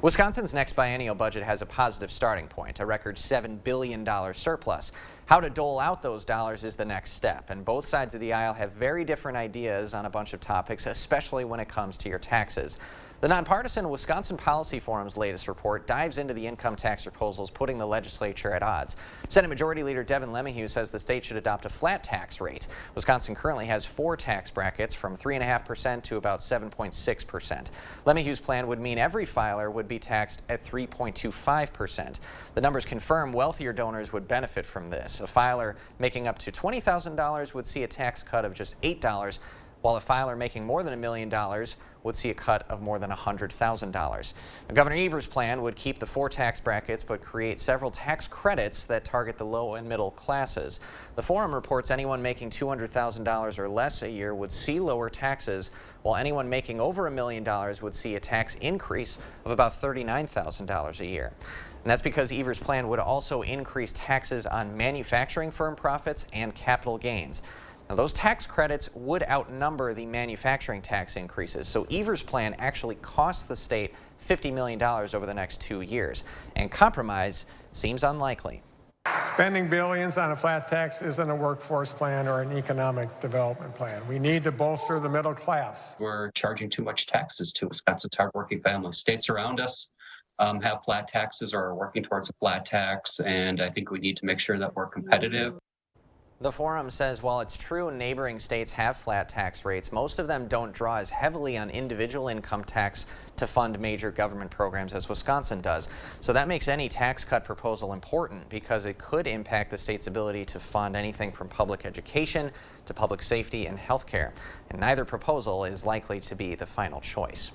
Wisconsin's next biennial budget has a positive starting point, a record $7 billion surplus. How to dole out those dollars is the next step, and both sides of the aisle have very different ideas on a bunch of topics, especially when it comes to your taxes. The Nonpartisan Wisconsin Policy Forum's latest report dives into the income tax proposals putting the legislature at odds. Senate Majority Leader Devin LeMahieu says the state should adopt a flat tax rate. Wisconsin currently has 4 tax brackets from 3.5% to about 7.6%. LeMahieu's plan would mean every filer would be taxed at 3.25%. The numbers confirm wealthier donors would benefit from this. A filer making up to $20,000 would see a tax cut of just $8, while a filer making more than $1 million would see a cut of more than $100,000. Governor Evers' plan would keep the 4 tax brackets but create several tax credits that target the low and middle classes. The forum reports anyone making $200,000 or less a year would see lower taxes, while anyone making over $1 million would see a tax increase of about $39,000 a year. And that's because Evers' plan would also increase taxes on manufacturing firm profits and capital gains. Now, those tax credits would outnumber the manufacturing tax increases, so Evers' plan actually costs the state $50 million over the next 2 years, and compromise seems unlikely. Spending billions on a flat tax isn't a workforce plan or an economic development plan. We need to bolster the middle class. We're charging too much taxes to Wisconsin's hardworking families. States around us have flat taxes or are working towards a flat tax, and I think we need to make sure that we're competitive. The forum says while it's true neighboring states have flat tax rates, most of them don't draw as heavily on individual income tax to fund major government programs as Wisconsin does. So that makes any tax cut proposal important because it could impact the state's ability to fund anything from public education to public safety and health care. And neither proposal is likely to be the final choice.